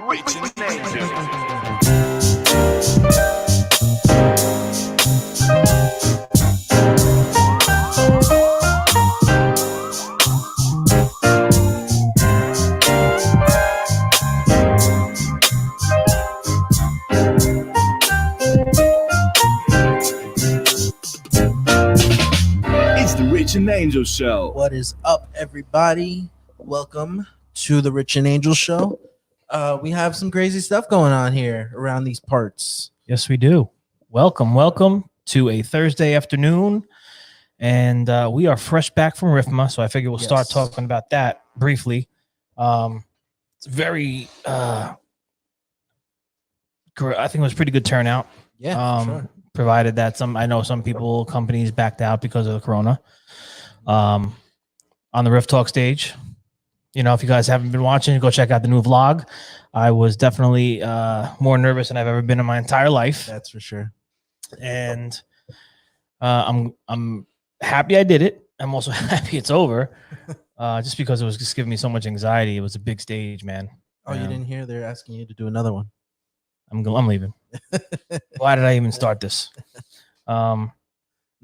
Rich and Angel. It's the Rich and Angel Show. What is up, everybody? Welcome to the Rich and Angel Show. We have some crazy stuff going on here around these parts. Yes, we do. Welcome to a Thursday afternoon. And we are fresh back from RIFMA, so I figure we'll start talking about that briefly. It's very, I think it was a pretty good turnout. Yeah, sure. Provided that I know some companies backed out because of the corona. On the Riff Talk stage, you know, if you guys haven't been watching, go check out the new vlog. I was definitely more nervous than I've ever been in my entire life. That's for sure. And I'm happy I did it. I'm also happy it's over, just because it was just giving me so much anxiety. It was a big stage, man. Oh, you didn't hear? They're asking you to do another one. I'm leaving. Why did I even start this? No,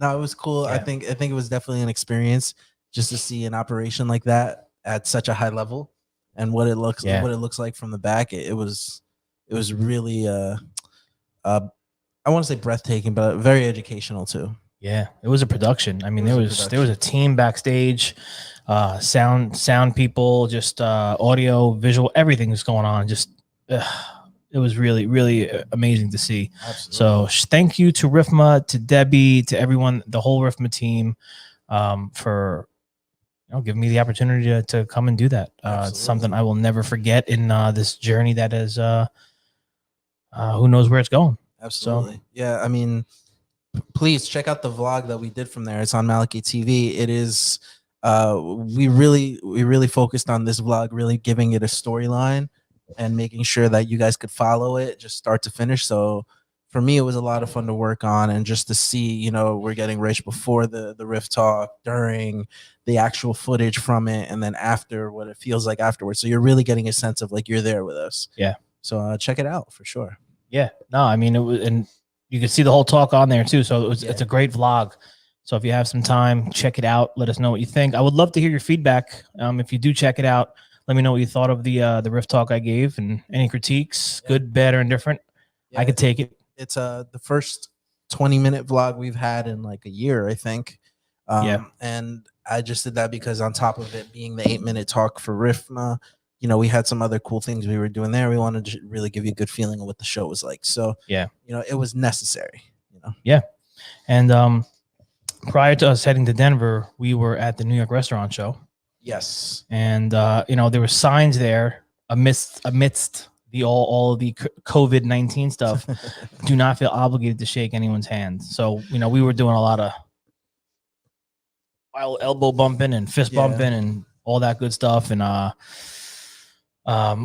it was cool. Yeah. I think it was definitely an experience just to see an operation like that at such a high level and what it looks like from the back. It was really I want to say breathtaking, but very educational too. Yeah, it was a production. I mean, there was a team backstage, sound people, just audio, visual, everything was going on. Just it was really, really amazing to see. Absolutely. So thank you to RIFMA, to Debbie, to everyone, the whole RIFMA team, for giving me the opportunity to come and do that. It's something I will never forget in this journey that is who knows where it's going. Absolutely. So, yeah, I mean, please check out the vlog that we did from there. It's on Maliki TV. It is we really focused on this vlog, really giving it a storyline and making sure that you guys could follow it just start to finish. So for me, it was a lot of fun to work on, and just to see, we're getting rich before the Riff Talk, during the actual footage from it, and then after, what it feels like afterwards. So you're really getting a sense of like you're there with us. Yeah. So check it out for sure. Yeah. No, I mean, it was, and you can see the whole talk on there too. So it's a great vlog. So if you have some time, check it out. Let us know what you think. I would love to hear your feedback. If you do check it out, let me know what you thought of the Riff Talk I gave, and any critiques, good, bad, or indifferent. Yeah, I could take it. It's the first 20-minute vlog we've had in like a year, I think. And I just did that because on top of it being the 8-minute talk for RIFMA, we had some other cool things we were doing there. We wanted to really give you a good feeling of what the show was like. So yeah, it was necessary. Yeah. And prior to us heading to Denver, we were at the New York Restaurant Show. Yes. And there were signs there amidst the all of the COVID-19 stuff. Do not feel obligated to shake anyone's hand. So we were doing a lot of wild elbow bumping and fist bumping and all that good stuff. And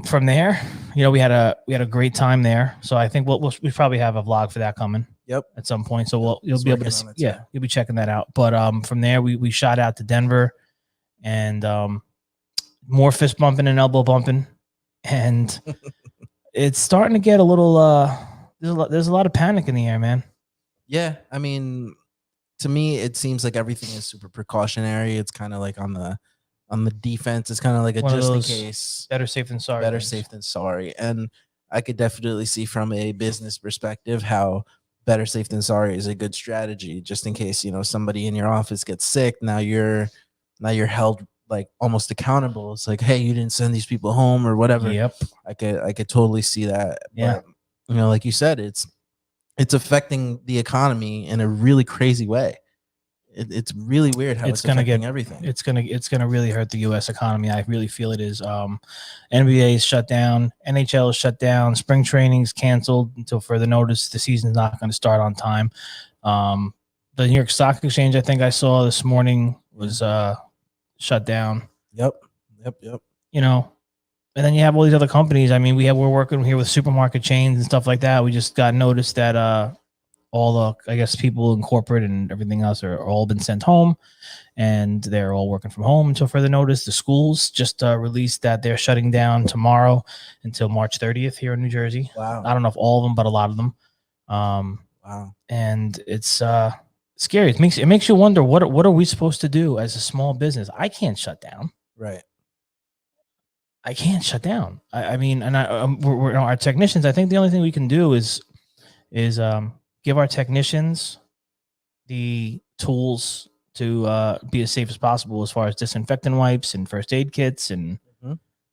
from there, we had a great time there. So I think we probably have a vlog for that coming. Yep. At some point. So you'll be able to see, you'll be checking that out. But from there we shot out to Denver, and more fist bumping and elbow bumping, and it's starting to get a little there's a lot of panic in the air, man. Yeah, I mean, to me it seems like everything is super precautionary. It's kind of like on the defense. It's kind of like a just in case, better safe than sorry. Better safe than sorry. And I could definitely see from a business perspective how better safe than sorry is a good strategy, just in case somebody in your office gets sick. Now you're held like almost accountable. It's like, hey, you didn't send these people home or whatever. Yep. I could totally see that. Yeah. But, like you said, it's affecting the economy in a really crazy way. It's really weird how it's affecting everything. It's gonna really hurt the U.S. economy. I really feel it is. NBA is shut down. NHL is shut down. Spring training's canceled until further notice. The season's not going to start on time. The New York Stock Exchange, I think I saw this morning, was shut down. Yep. And then you have all these other companies. I mean, we're working here with supermarket chains and stuff like that. We just got noticed that all the, I guess, people in corporate and everything else are all been sent home, and they're all working from home until further notice. The schools just released that they're shutting down tomorrow until March 30th here in New Jersey. Wow. I don't know if all of them, but a lot of them. Wow. And it's scary. It makes you wonder, what are we supposed to do as a small business? I can't shut down. Right. I can't shut down. I mean, and we're our technicians. I think the only thing we can do is give our technicians the tools to be as safe as possible as far as disinfectant wipes and first aid kits and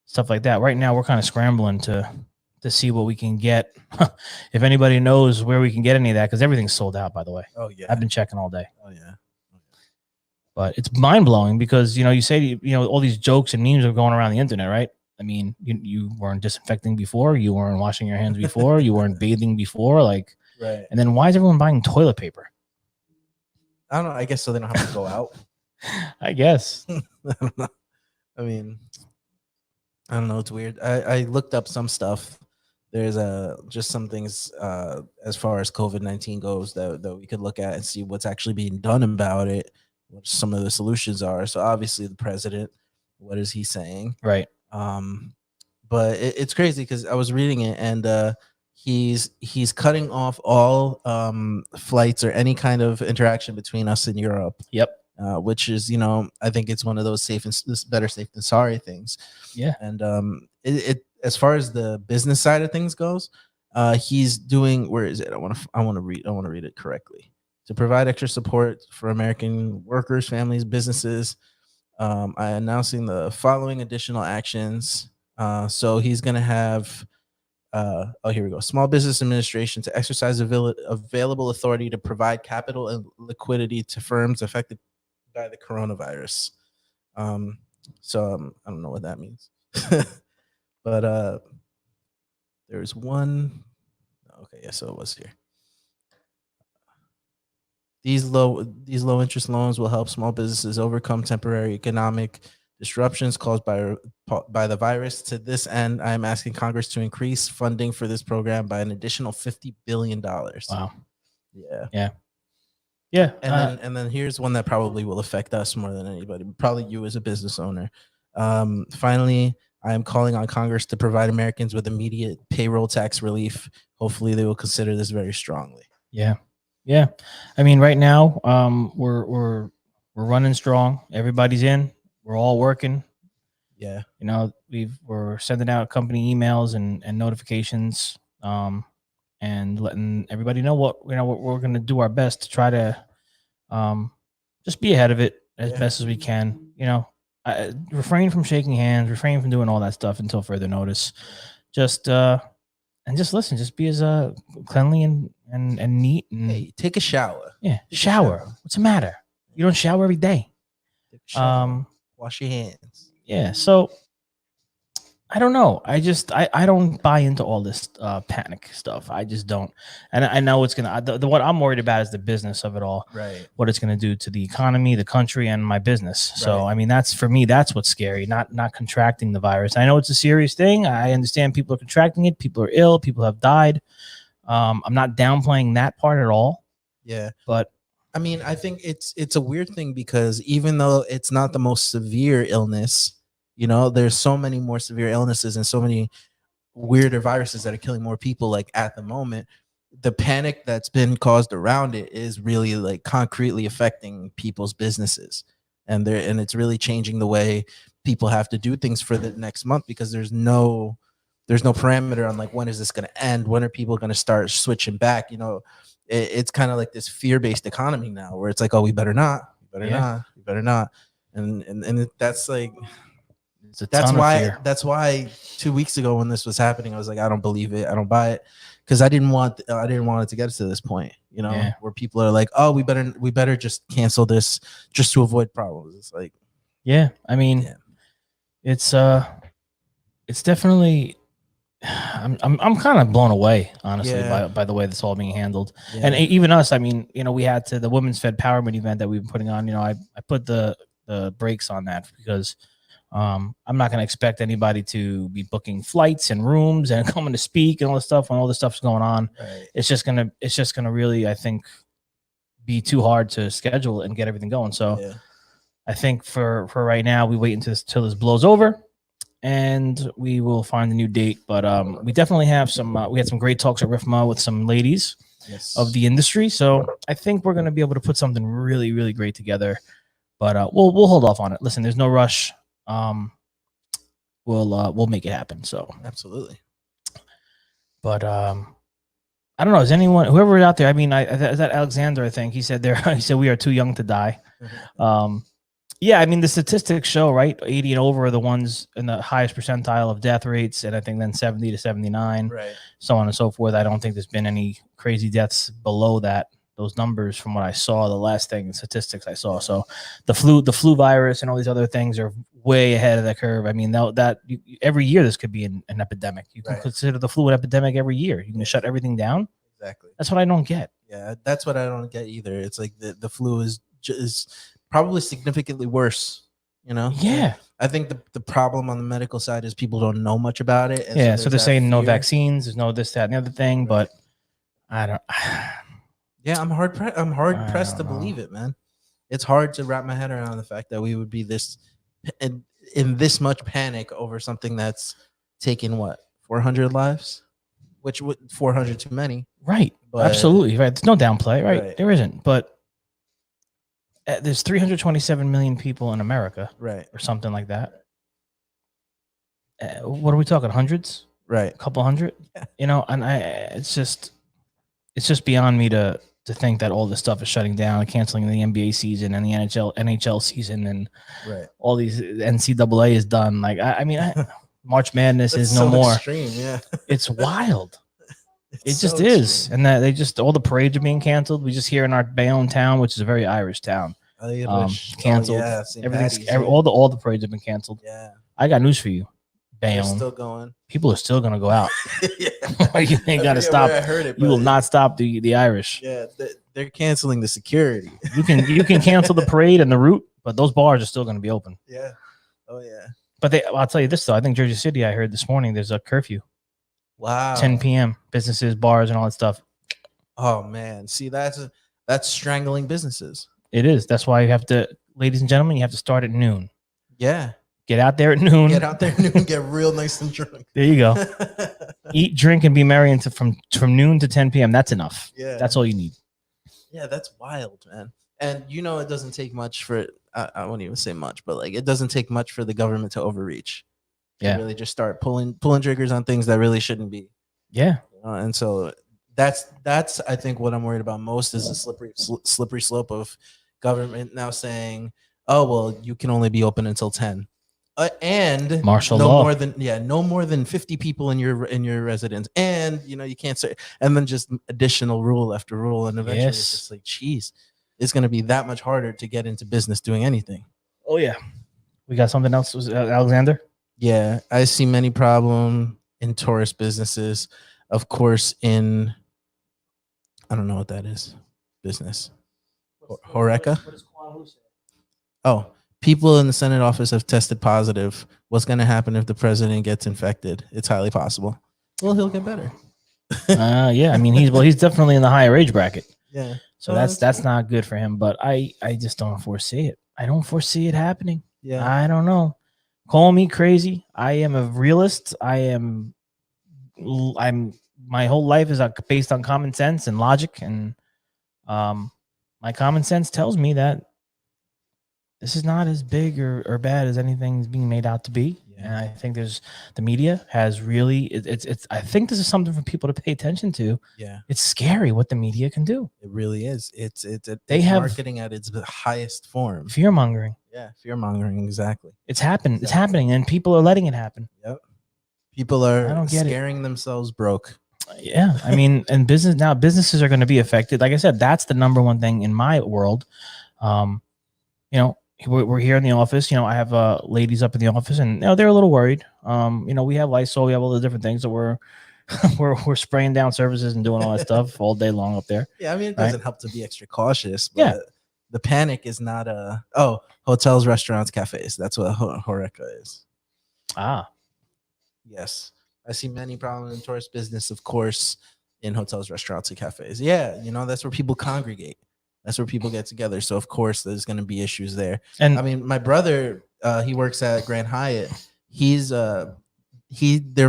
stuff like that. Right now, we're kind of scrambling to see what we can get. If anybody knows where we can get any of that, because everything's sold out, by the way. Oh yeah. I've been checking all day. Oh yeah. But it's mind blowing because, you say, all these jokes and memes are going around the internet, right? I mean, you weren't disinfecting before, you weren't washing your hands before, you weren't bathing before, like, right. And then why is everyone buying toilet paper? I don't know. I guess so they don't have to go out. I guess. I don't know. I mean, I don't know. It's weird. I looked up some stuff. There's just some things as far as COVID-19 goes that we could look at and see what's actually being done about it, what some of the solutions are. So obviously the president, what is he saying? Right. But it's crazy because I was reading it, and he's cutting off all flights or any kind of interaction between us and Europe. Yep. Which is, I think it's one of those better safe than sorry things. Yeah. And it as far as the business side of things goes, he's doing, where is it? I want to read it correctly. To provide extra support for American workers, families, businesses, I announcing the following additional actions. So he's going to have, here we go. Small Business Administration to exercise available authority to provide capital and liquidity to firms affected by the coronavirus. So I don't know what that means, but there's one. Okay, yeah, so it was here. These low interest loans will help small businesses overcome temporary economic disruptions caused by the virus. To this end, I am asking Congress to increase funding for this program by an additional $50 billion. Wow. Yeah. Yeah. Yeah. And then here's one that probably will affect us more than anybody, probably you as a business owner. Finally, I am calling on Congress to provide Americans with immediate payroll tax relief. Hopefully they will consider this very strongly. Yeah. Yeah. I mean, right now, we're running strong. Everybody's in. We're all working. Yeah. We're sending out company emails and notifications, and letting everybody know what we're going to do our best to try to just be ahead of it as best as we can. Refrain from shaking hands, refrain from doing all that stuff until further notice. Just listen. Just be as cleanly and neat. And hey, take a shower. Yeah, shower. What's the matter? You don't shower every day. Take a shower. Wash your hands. Yeah. So I don't know. I don't buy into all this panic stuff. I just don't. And I know it's gonna. What I'm worried about is the business of it all. Right. What it's gonna do to the economy, the country, and my business. So I mean, that's what's scary. Not contracting the virus. I know it's a serious thing. I understand people are contracting it. People are ill. People have died. I'm not downplaying that part at all. Yeah. But I mean, I think it's a weird thing because even though it's not the most severe illness, there's so many more severe illnesses and so many weirder viruses that are killing more people. Like at the moment, the panic that's been caused around it is really like concretely affecting people's businesses, and it's really changing the way people have to do things for the next month because there's no parameter on like when is this going to end? When are people going to start switching back? It's kind of like this fear-based economy now where it's like, oh, we better not, and that's like. That's why 2 weeks ago when this was happening, I was like, I don't believe it. I don't buy it. Because I didn't want it to get to this point, where people are like, oh, we better just cancel this just to avoid problems. It's like, yeah, I mean, it's definitely, I'm kind of blown away, honestly, by the way this all being handled. And even us, I mean, we had the Women's Fed Empowerment event that we've been putting on, I put the brakes on that because I'm not going to expect anybody to be booking flights and rooms and coming to speak and all this stuff when all this stuff's going on. Right. It's just gonna really, I think, be too hard to schedule and get everything going. So Yeah. I think for right now, we wait until this blows over, and we will find a new date. But we definitely have we had some great talks at RIFMA with some ladies of the industry. So I think we're going to be able to put something really, really great together. But we'll hold off on it. Listen, there's no rush. We'll make it happen. So Absolutely. But I don't know. Is anyone, whoever out there? I mean, is that Alexander? I think he said he said we are too young to die. Yeah, I mean, the statistics show, right? 80 and over are the ones in the highest percentile of death rates, and I think then 70 to 79, Right. so on and so forth. I don't think there's been any crazy deaths below those numbers from what I saw. The last thing, statistics I saw. So the flu virus and all these other things are way ahead of the curve. I mean, every year this could be an epidemic. You can consider the flu an epidemic every year. You can shut everything down. Exactly. That's what I don't get. Yeah, that's what I don't get either. It's like the flu is probably significantly worse. You know. Yeah. I think the problem on the medical side is people don't know much about it. And so they're saying no vaccines. There's no this, that, and the other thing. Right. But I don't. Yeah, I'm hard pressed to believe it, man. It's hard to wrap my head around the fact that we would be this in this much panic over something that's taken 400 lives, which 400 too many. Right. But, absolutely. Right. There's no downplay. Right. There isn't. But there's 327 million people in America. Right. Or something like that. What are we talking? Hundreds? Right. A couple hundred? Yeah. You know, and it's just beyond me to think that all this stuff is shutting down, canceling the NBA season and the NHL season, and all these NCAA is done. Like, I mean, March Madness is no more. Extreme, yeah. It's wild. It just is. And that all the parades are being canceled. We just here in our Bayonne town, which is a very Irish town, canceled. Oh, yeah, all the parades have been canceled. Yeah. I got news for you. Bayonne. They're still going. People are still going to go out. You ain't got to stop. I heard it, you will not stop the Irish. Yeah, they're canceling the security. You can cancel the parade and the route, but those bars are still going to be open. Yeah. Oh yeah. But I'll tell you this though. I think Jersey City. I heard this morning there's a curfew. Wow. 10 p.m. Businesses, bars, and all that stuff. Oh man, see that's strangling businesses. It is. That's why you have to, ladies and gentlemen, you have to start at noon. Yeah. Get out there at noon. Get real nice and drunk. There you go. Eat, drink, and be merry from noon to 10 p.m. That's enough. Yeah. That's all you need. Yeah, that's wild, man. And it doesn't take much for it. I won't even say much, but like it doesn't take much for the government to overreach. Yeah. Really just start pulling triggers on things that really shouldn't be. Yeah. And so that's I think what I'm worried about most is the slippery slope of government now saying, oh, well, you can only be open until 10. And martial law. No more than 50 people in your residence, and you can't say, and then just additional rule after rule, and eventually it's just like, geez, it's going to be that much harder to get into business doing anything. Oh yeah, we got something else, Alexander. Yeah, I see many problem in tourist businesses, of course. I don't know what that is. Business. Horeca. Oh. People in the Senate office have tested positive. What's going to happen if the president gets infected? It's highly possible. Well, he'll get better. Yeah, I mean he's definitely in the higher age bracket. Yeah. So that's not good for him. But I just don't foresee it. I don't foresee it happening. Yeah. I don't know. Call me crazy. I am a realist. I'm my whole life is based on common sense and logic, and my common sense tells me that this is not as big or bad as anything's being made out to be. Yeah. And I think the media has really, it's I think this is something for people to pay attention to. Yeah. It's scary what the media can do. It really is. It's marketing at its highest form. Fear mongering. Yeah. Fear mongering. Exactly. It's happened. Exactly. It's happening, and people are letting it happen. Yep. People are scaring themselves broke. Yeah. I mean, and businesses are going to be affected. Like I said, that's the number one thing in my world. We're here in the office. I have ladies up in the office, and they're a little worried. We have Lysol, we have all the different things that we're spraying down surfaces and doing all that stuff all day long up there. Yeah, I mean, it doesn't help to be extra cautious. But The panic is not hotels, restaurants, cafes. That's what Horeca is. Ah, Yes, I see many problems in tourist business, of course, in hotels, restaurants, and cafes. Yeah, that's where people congregate. That's where people get together. So of course, there's going to be issues there. and I mean, my brother, he works at Grand Hyatt. They're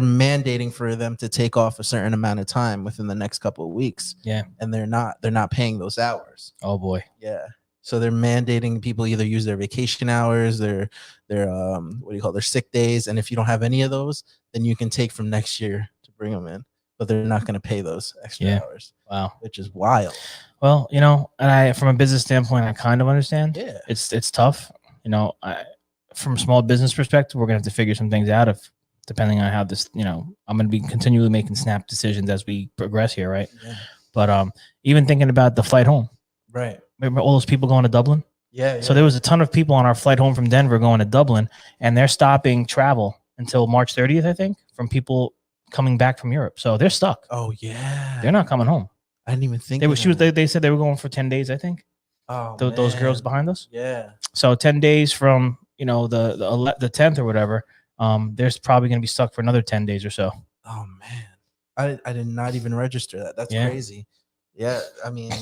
mandating for them to take off a certain amount of time within the next couple of weeks. Yeah. And they're not paying those hours. oh boy. Yeah. So they're mandating people either use their vacation hours, their their sick days, and if you don't have any of those, then you can take from next year to bring them in, but they're not going to pay those extra hours. Wow. Which is wild. Well, and from a business standpoint, I kind of understand. Yeah. It's tough. From a small business perspective, we're gonna have to figure some things out depending on how this, I'm gonna be continually making snap decisions as we progress here, right? Yeah. But even thinking about the flight home, Right. remember all those people going to Dublin? Yeah. So there was a ton of people on our flight home from Denver going to Dublin, and they're stopping travel until March 30th, I think, from people coming back from Europe. So they're stuck. Oh yeah. They're not coming home. I didn't even think They said they were going for 10 days, I think. Oh, Those girls behind us. Yeah. So 10 days from the 10th or whatever, there's probably going to be stuck for another 10 days or so. Oh man, I did not even register that. That's crazy. Yeah, I mean,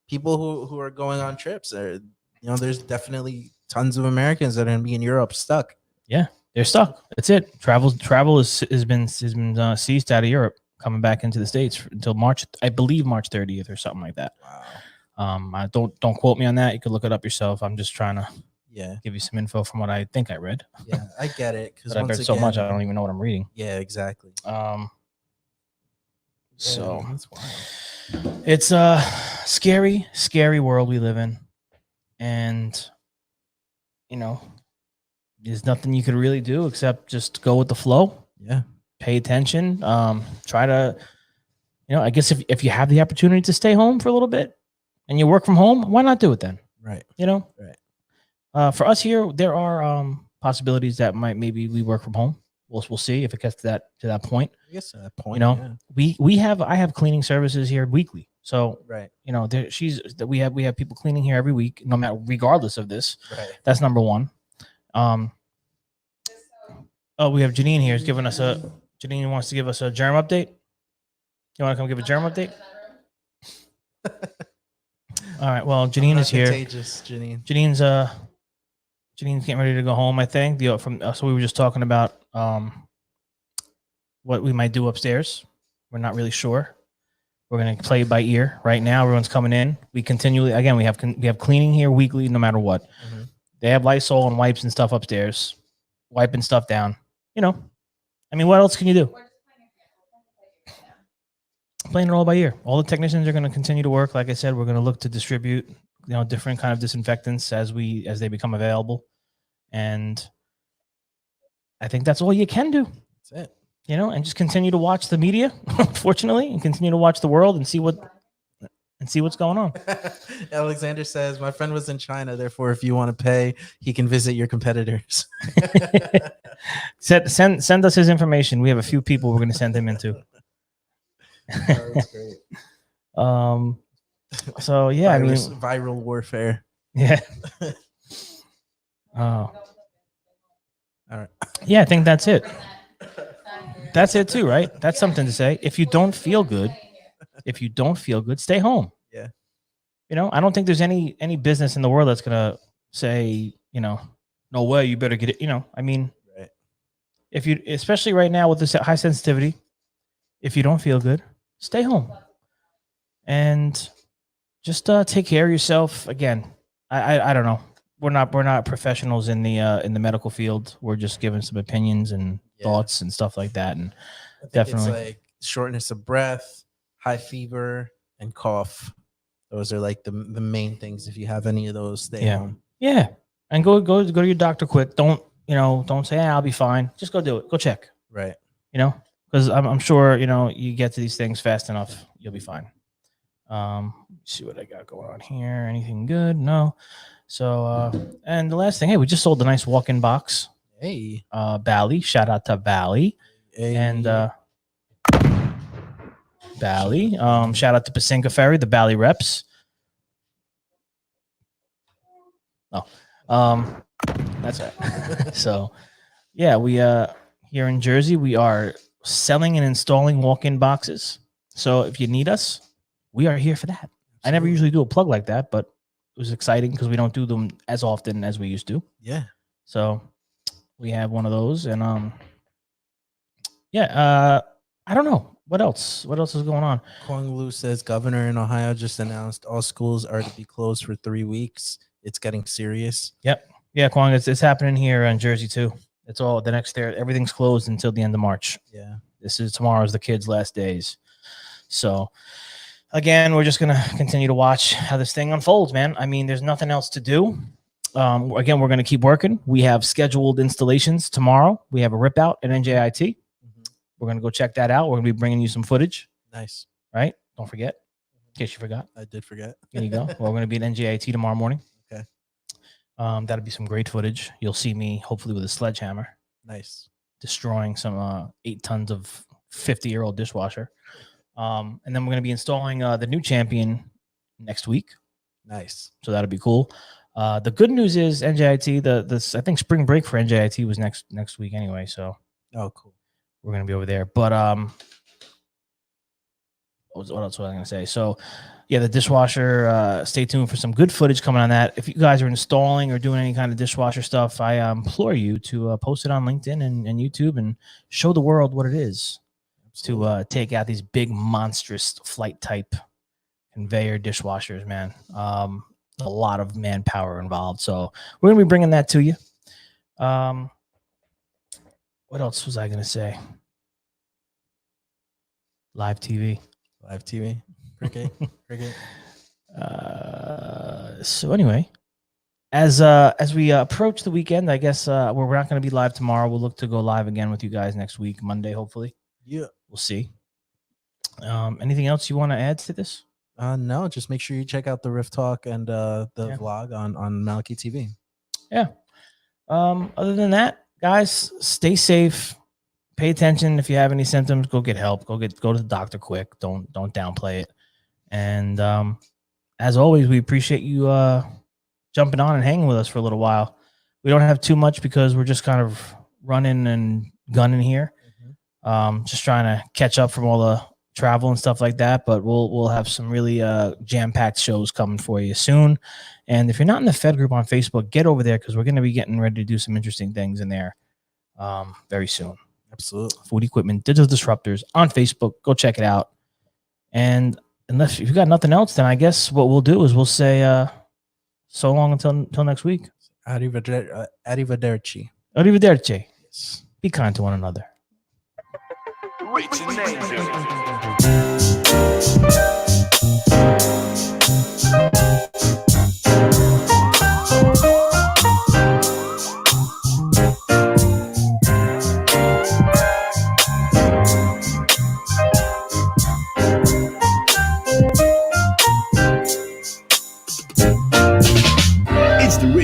people who are going on trips are, there's definitely tons of Americans that are going to be in Europe stuck. Yeah, they're stuck. That's it. Travel has been ceased out of Europe, coming back into the States until March, I believe March 30th or something like that. Wow. I don't quote me on that. You can look it up yourself. I'm just trying to give you some info from what I think I read. Yeah, I get it, because I've read so much I don't even know what I'm reading. Yeah, exactly. So that's wild. it's a scary world we live in, and there's nothing you could really do except just go with the flow. Yeah. Pay attention. Try to, I guess if you have the opportunity to stay home for a little bit and you work from home, why not do it then? Right. Right. For us here, there are possibilities that maybe we work from home. We'll see if it gets to that point. I guess at that point, I have cleaning services here weekly. So right. We have people cleaning here every week, no matter regardless of this. Right. That's number one. We have Janine here. Janine wants to give us a germ update. You want to come give a germ update? All right. Well, Janine is here. Janine's getting ready to go home, I think. So we were just talking about what we might do upstairs. We're not really sure. We're gonna play it by ear right now. Everyone's coming in. We continually, again, we have cleaning here weekly, no matter what. Mm-hmm. They have Lysol and wipes and stuff upstairs, wiping stuff down. I mean, what else can you do? Playing it all by ear. All the technicians are going to continue to work. Like I said, we're going to look to distribute, different kind of disinfectants as they become available. And I think that's all you can do. That's it. And just continue to watch the media, unfortunately, and continue to watch the world and see what's going on. Alexander says, my friend was in China, therefore, if you want to pay, he can visit your competitors. Send us his information. We have a few people we're going to send him into. That's great. So yeah, viral warfare. Yeah. Oh. All right. Yeah, I think that's it. That's it too, right? That's something to say. If you don't feel good, stay home. Yeah. I don't think there's any business in the world that's gonna say, no way, you better get it. Right. If you, especially right now with this high sensitivity, if you don't feel good, stay home and just take care of yourself. Again, I don't know. We're not professionals in the medical field. We're just giving some opinions and thoughts and stuff like that. And definitely, it's like shortness of breath, high fever, and cough. Those are like the main things. If you have any of those, stay home. Yeah, and go to your doctor quick. Don't say, I'll be fine. Just go do it. Go check. Right. Because I'm sure you get to these things fast enough, you'll be fine. See what I got going on here. Anything good? No. So and the last thing, hey, we just sold a nice walk-in box. Hey, Bally. Shout out to Bally. Hey. And Bally. Shout out to Pacinka Ferry, the Bally reps. That's right. So, yeah, we here in Jersey, we are selling and installing walk-in boxes. So if you need us, we are here for that. I never usually do a plug like that, but it was exciting because we don't do them as often as we used to. Yeah. So we have one of those, and I don't know what else. What else is going on? Kwong Lu says governor in Ohio just announced all schools are to be closed for 3 weeks. It's getting serious. Yep. Yeah, Kwong, it's happening here in Jersey too. It's all the next there. Everything's closed until the end of March. Yeah. Tomorrow's the kids' last days. So again, we're just gonna continue to watch how this thing unfolds, man. I mean, there's nothing else to do. Again, we're gonna keep working. We have scheduled installations tomorrow. We have a rip out at NJIT. We're gonna go check that out. We're gonna be bringing you some footage. Nice. Right? Don't forget. In case you forgot. I did forget. There you go. Well, we're gonna be at NJIT tomorrow morning. Okay. That'll be some great footage. You'll see me hopefully with a sledgehammer. Nice. Destroying some 8 tons of 50-year-old dishwasher. And then we're going to be installing the new Champion next week. Nice. So that'll be cool. The good news is NJIT, I think spring break for NJIT was next week anyway. So cool. We're going to be over there. But what else was I going to say? So yeah, the dishwasher, stay tuned for some good footage coming on that. If you guys are installing or doing any kind of dishwasher stuff, I implore you to post it on LinkedIn and YouTube and show the world what it is. To take out these big monstrous flight type conveyor dishwashers, man. A lot of manpower involved. So we're going to be bringing that to you. What else was I going to say? Live TV. Live TV. Cricket. So anyway, as we approach the weekend, I guess we're not going to be live tomorrow. We'll look to go live again with you guys next week, Monday, hopefully. Yeah. We'll see. Anything else you want to add to this? No, just make sure you check out the Riff Talk and the vlog on Malachi TV. Yeah. Other than that, guys, stay safe. Pay attention. If you have any symptoms, go get help. Go to the doctor quick. Don't downplay it. And as always, we appreciate you jumping on and hanging with us for a little while. We don't have too much because we're just kind of running and gunning here. Just trying to catch up from all the travel and stuff like that, but we'll have some really jam-packed shows coming for you soon. And if you're not in the Fed group on Facebook, get over there because we're going to be getting ready to do some interesting things in there very soon. Absolutely. Food Equipment Digital Disruptors on Facebook. Go check it out. And unless you've got nothing else, then I guess what we'll do is we'll say so long until next week. Arrivederci. Arrivederci. Yes. Be kind to one another. Rich and It's the Rich